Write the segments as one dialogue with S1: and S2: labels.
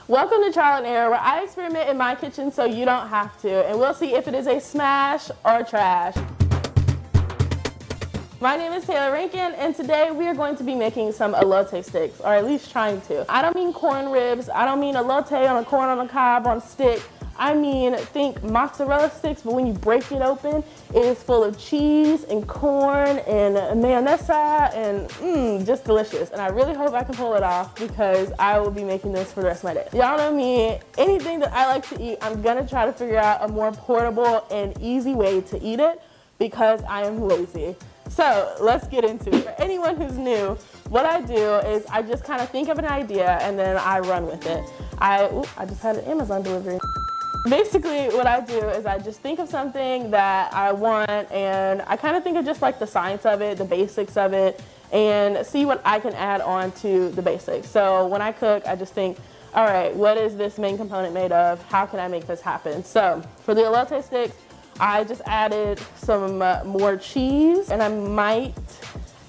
S1: Welcome to Trial and Error, where I experiment in my kitchen so you don't have to, and we'll see if it is a smash or trash. My name is Taylor Rankin, and today we are going to be making some elote sticks, or at least trying to. I don't mean corn ribs, I don't mean elote on a corn on a cob on a stick. I mean, think mozzarella sticks, but when you break it open, it is full of cheese and corn and mayonnaise and just delicious. And I really hope I can pull it off because I will be making this for the rest of my day. Y'all know me, anything that I like to eat, I'm gonna try to figure out a more portable and easy way to eat it because I am lazy. So let's get into it. For anyone who's new, what I do is I just kind of think of an idea and then I run with it. I just had an Amazon delivery. Basically, what I do is I just think of something that I want and I kind of think of just like the science of it, the basics of it, and see what I can add on to the basics. So when I cook, I just think, all right, what is this main component made of? How can I make this happen? So for the elote sticks, I just added some more cheese, and I might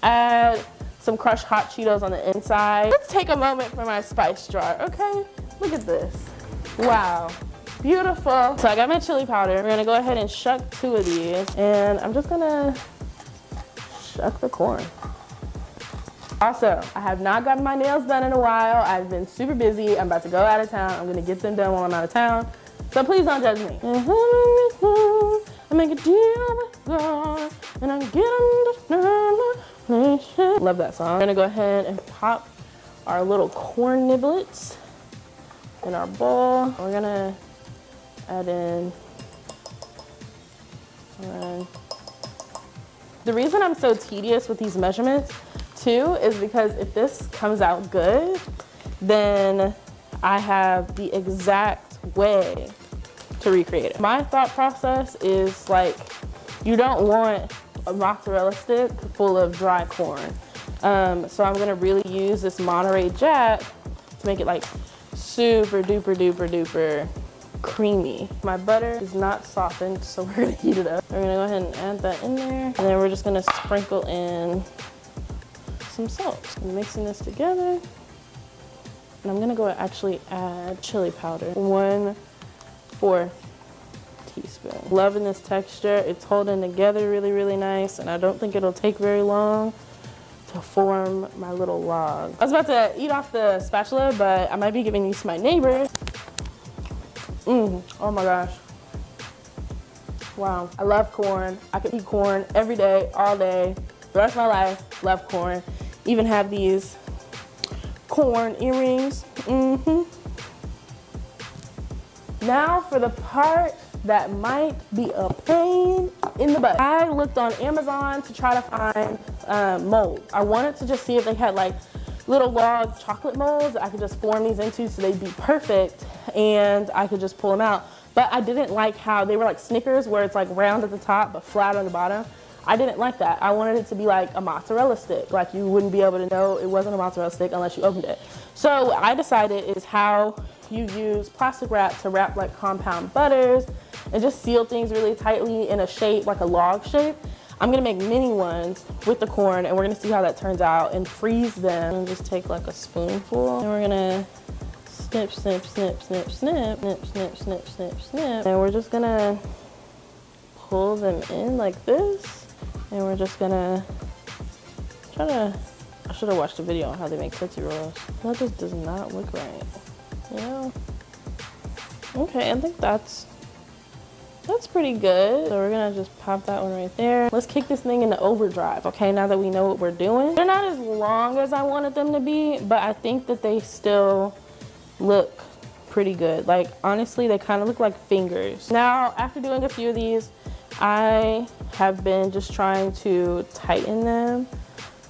S1: add some crushed hot Cheetos on the inside. Let's take a moment for my spice jar, okay? Look at this. Wow. Beautiful. So I got my chili powder. We're gonna go ahead and shuck 2 of these, and I'm just gonna shuck the corn. Also, I have not gotten my nails done in a while. I've been super busy. I'm about to go out of town. I'm gonna get them done while I'm out of town. So please don't judge me. I make a deal with God, and I get them. Love that song. We're gonna go ahead and pop our little corn niblets in our bowl. We're gonna add in. The reason I'm so tedious with these measurements too is because if this comes out good, then I have the exact way to recreate it. My thought process is like, you don't want a mozzarella stick full of dry corn. So I'm gonna really use this Monterey Jack to make it like super duper duper duper creamy. My butter is not softened, so we're gonna heat it up. We're gonna go ahead and add that in there, and then we're just gonna sprinkle in some salt. I'm mixing this together, and I'm gonna go actually add chili powder, 1/4 teaspoon. Loving this texture. It's holding together really, really nice, and I don't think it'll take very long to form my little log. I was about to eat off the spatula, but I might be giving these to my neighbors. Oh my gosh. Wow. I love corn. I could eat corn every day, all day, the rest of my life. Love corn. Even have these corn earrings. Now for the part that might be a pain in the butt. I looked on Amazon to try to find molds. I wanted to just see if they had like little log chocolate molds that I could just form these into so they'd be perfect and I could just pull them out. But I didn't like how they were like Snickers, where it's like round at the top but flat on the bottom. I didn't like that. I wanted it to be like a mozzarella stick. Like you wouldn't be able to know it wasn't a mozzarella stick unless you opened it. So what I decided is how you use plastic wrap to wrap like compound butters and just seal things really tightly in a shape, like a log shape. I'm gonna make mini ones with the corn, and we're gonna see how that turns out and freeze them. And just take like a spoonful, and we're gonna snip, snip, snip, snip, snip, snip, snip, snip, snip, snip. And we're just gonna pull them in like this. And we're just gonna try to, I should have watched a video on how they make Tootsie Rolls. That just does not look right, you know? Okay, I think that's pretty good. So we're gonna just pop that one right there. Let's kick this thing into overdrive, okay, now that we know what we're doing. They're not as long as I wanted them to be, but I think that they still look pretty good. Like, honestly, they kind of look like fingers. Now, after doing a few of these, I have been just trying to tighten them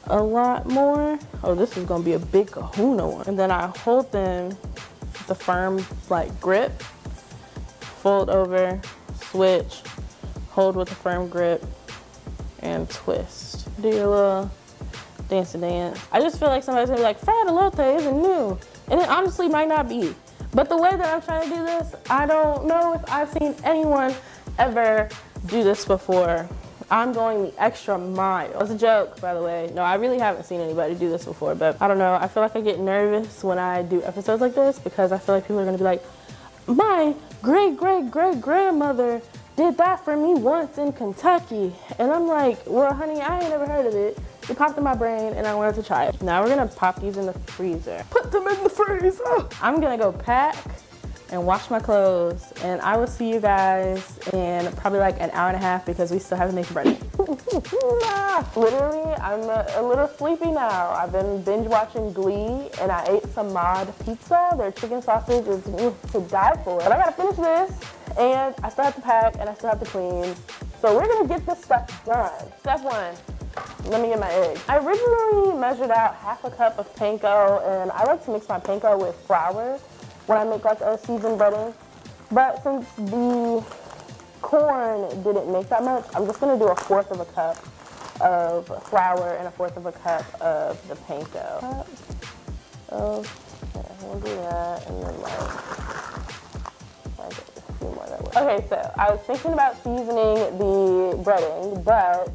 S1: a lot more. Oh, this is gonna be a big kahuna one. And then I hold them with the firm like grip, fold over, switch, hold with a firm grip, and twist. Do your little dance. I just feel like somebody's gonna be like, fried elote isn't new. And it honestly might not be. But the way that I'm trying to do this, I don't know if I've seen anyone ever do this before. I'm going the extra mile. That's a joke, by the way. No, I really haven't seen anybody do this before, but I don't know. I feel like I get nervous when I do episodes like this because I feel like people are gonna be like, my great-great-great-grandmother did that for me once in Kentucky. And I'm like, well, honey, I ain't never heard of it. It popped in my brain and I wanted to try it. Now we're gonna pop these in the freezer. Put them in the freezer. I'm gonna go pack and wash my clothes, and I will see you guys in probably like an hour and a half because we still haven't made the bread. Literally, I'm a little sleepy now. I've been binge watching Glee, and I ate some mod pizza. Their chicken sausage is to die for. But I gotta finish this, and I still have to pack, and I still have to clean. So we're gonna get this stuff done. Step one, let me get my eggs. I originally measured out half a cup of panko, and I like to mix my panko with flour when I make like a seasoned breading. But since the corn didn't make that much, I'm just gonna do 1/4 of a cup of flour and 1/4 of a cup of the panko. Okay, we'll do that, and then like a few more that way. Okay, so I was thinking about seasoning the breading, but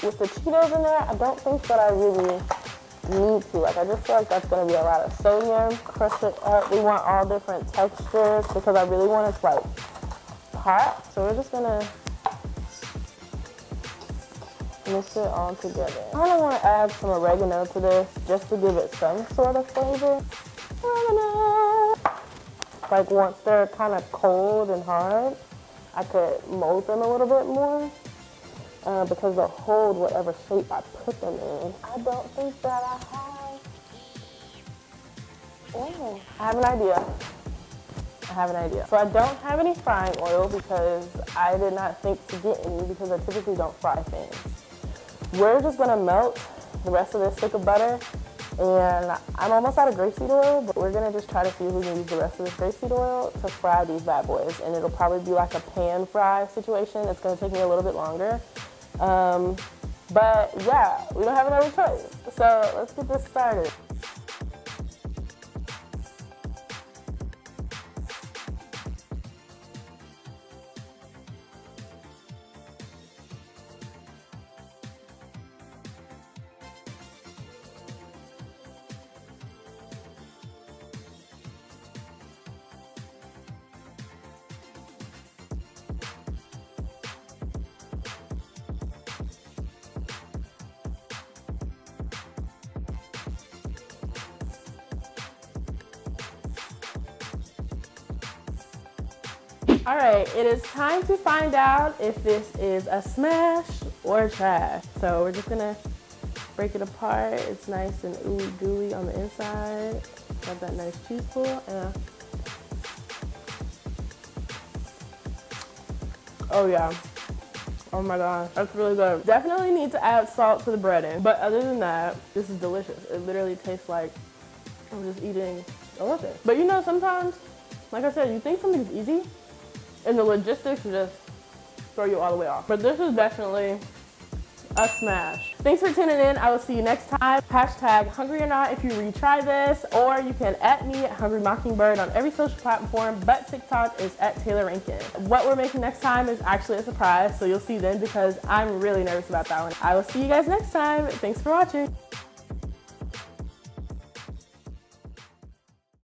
S1: with the Cheetos in there, I don't think that I really need to. Like, I just feel like that's gonna be a lot of sodium. Crush it up. We want all different textures because I really want it to like pop. So we're just gonna mix it all together. I kind of want to add some oregano to this just to give it some sort of flavor. Oregano. Like once they're kind of cold and hard, I could mold them a little bit more. Because they'll hold whatever shape I put them in. I don't think that I have. Oh, I have an idea. So I don't have any frying oil because I did not think to get any because I typically don't fry things. We're just gonna melt the rest of this stick of butter, and I'm almost out of grapeseed oil, but we're gonna just try to see if we can use the rest of this grapeseed oil to fry these bad boys, and it'll probably be like a pan fry situation. It's gonna take me a little bit longer. But yeah, we don't have another choice. So let's get this started. All right, it is time to find out if this is a smash or trash. So we're just gonna break it apart. It's nice and ooey gooey on the inside. Got that nice cheese pull. Yeah. Oh yeah. Oh my gosh, that's really good. Definitely need to add salt to the breading. But other than that, this is delicious. It literally tastes like I'm just eating Elote. But you know, sometimes, like I said, you think something's easy, and the logistics just throw you all the way off. But this is definitely a smash. Thanks for tuning in. I will see you next time. Hashtag hungry or not if you retry this, or you can @ me at Hungry Mockingbird on every social platform, but TikTok is @ Taylor Rankin. What we're making next time is actually a surprise, so you'll see then because I'm really nervous about that one. I will see you guys next time. Thanks for watching.